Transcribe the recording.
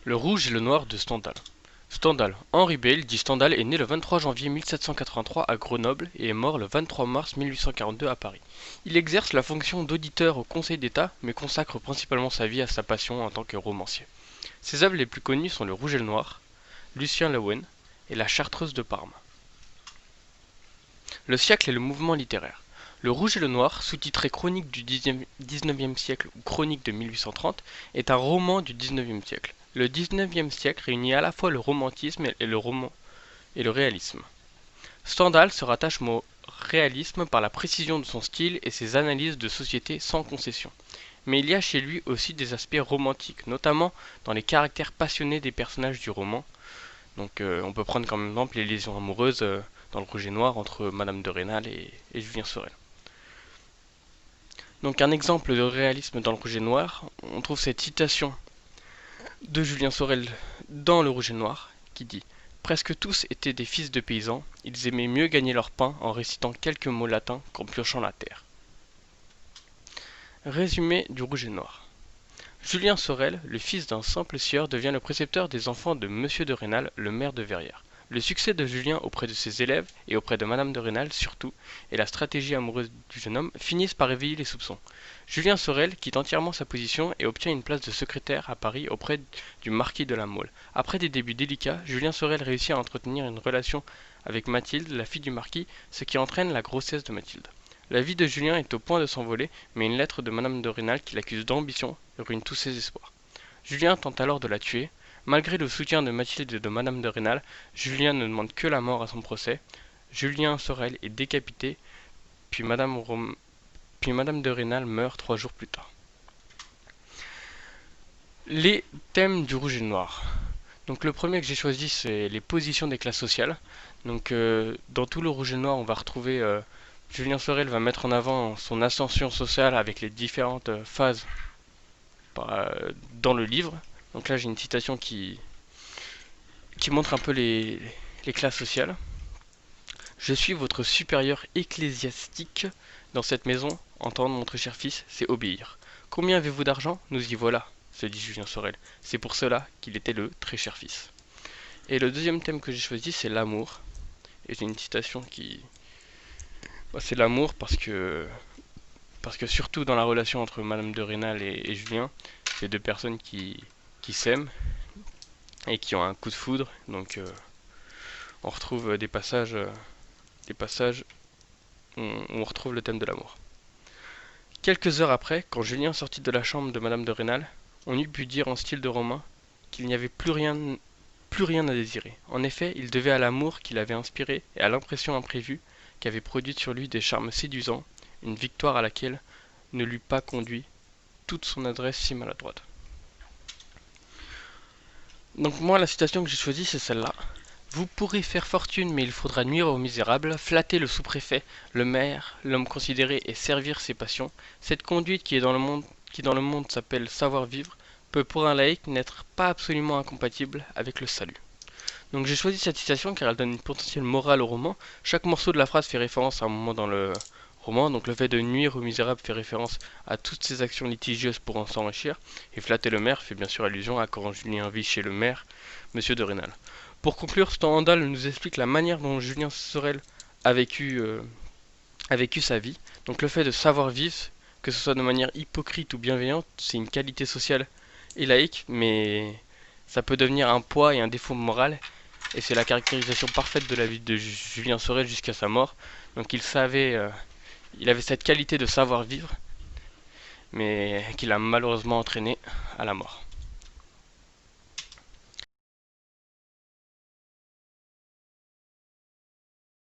Le rouge et le noir de Stendhal. Stendhal. Henri Beyle, dit Stendhal, est né le 23 janvier 1783 à Grenoble et est mort le 23 mars 1842 à Paris. Il exerce la fonction d'auditeur au Conseil d'État, mais consacre principalement sa vie à sa passion en tant que romancier. Ses œuvres les plus connues sont Le Rouge et le Noir, Lucien Leuwen et La Chartreuse de Parme. Le siècle et le mouvement littéraire. Le Rouge et le Noir, sous-titré Chronique du XIXe siècle ou Chronique de 1830, est un roman du XIXe siècle. Le XIXe siècle réunit à la fois le romantisme et le réalisme. Stendhal se rattache au réalisme par la précision de son style et ses analyses de société sans concession. Mais il y a chez lui aussi des aspects romantiques, notamment dans les caractères passionnés des personnages du roman. Donc on peut prendre comme exemple les liaisons amoureuses dans le Rouge et Noir entre Madame de Rênal et Julien Sorel. Donc un exemple de réalisme dans le Rouge et Noir, on trouve cette citation de Julien Sorel dans Le Rouge et Noir qui dit « Presque tous étaient des fils de paysans, ils aimaient mieux gagner leur pain en récitant quelques mots latins qu'en piochant la terre. » Résumé du Rouge et Noir. Julien Sorel, le fils d'un simple sieur, devient le précepteur des enfants de Monsieur de Rênal, le maire de Verrières. Le succès de Julien auprès de ses élèves, et auprès de Madame de Rênal surtout, et la stratégie amoureuse du jeune homme finissent par éveiller les soupçons. Julien Sorel quitte entièrement sa position et obtient une place de secrétaire à Paris auprès du marquis de La Mole. Après des débuts délicats, Julien Sorel réussit à entretenir une relation avec Mathilde, la fille du marquis, ce qui entraîne la grossesse de Mathilde. La vie de Julien est au point de s'envoler, mais une lettre de Madame de Rênal qui l'accuse d'ambition ruine tous ses espoirs. Julien tente alors de la tuer. Malgré le soutien de Mathilde et de Madame de Rênal, Julien ne demande que la mort à son procès. Julien Sorel est décapité, puis Madame de Rênal meurt 3 jours plus tard. Les thèmes du Rouge et le Noir. Donc le premier que j'ai choisi, c'est les positions des classes sociales. Donc dans tout le Rouge et le Noir, on va retrouver Julien Sorel va mettre en avant son ascension sociale avec les différentes phases dans le livre. Donc là j'ai une citation qui montre un peu les classes sociales. Je suis votre supérieur ecclésiastique dans cette maison, entendre mon très cher fils, c'est obéir. Combien avez-vous d'argent? Nous y voilà, se dit Julien Sorel. C'est pour cela qu'il était le très cher fils. Et le deuxième thème que j'ai choisi, c'est l'amour. Et j'ai une citation qui... c'est l'amour parce que surtout dans la relation entre Madame de Rênal et Julien, c'est deux personnes qui s'aiment et qui ont un coup de foudre. Donc on retrouve des passages où on retrouve le thème de l'amour. Quelques heures après, quand Julien sortit de la chambre de Madame de Rênal, on eût pu dire en style de roman qu'il n'y avait plus rien à désirer. En effet, il devait à l'amour qu'il avait inspiré et à l'impression imprévue qu'avait produite sur lui des charmes séduisants, une victoire à laquelle ne l'eût pas conduit toute son adresse si maladroite. Donc moi, la citation que j'ai choisie, c'est celle-là. Vous pourrez faire fortune, mais il faudra nuire aux misérables, flatter le sous-préfet, le maire, l'homme considéré et servir ses passions. Cette conduite qui dans le monde s'appelle savoir-vivre, peut pour un laïc n'être pas absolument incompatible avec le salut. Donc j'ai choisi cette citation car elle donne une potentielle morale au roman. Chaque morceau de la phrase fait référence à un moment dans le roman, donc le fait de nuire aux misérables fait référence à toutes ces actions litigieuses pour en s'enrichir, et flatter le maire fait bien sûr allusion à quand Julien vit chez le maire, Monsieur de Rênal. Pour conclure, Stendhal nous explique la manière dont Julien Sorel a vécu sa vie. Donc le fait de savoir vivre, que ce soit de manière hypocrite ou bienveillante, c'est une qualité sociale et laïque, mais ça peut devenir un poids et un défaut moral. Et c'est la caractérisation parfaite de la vie de Julien Sorel jusqu'à sa mort. Donc il avait cette qualité de savoir vivre, mais qui l'a malheureusement entraîné à la mort.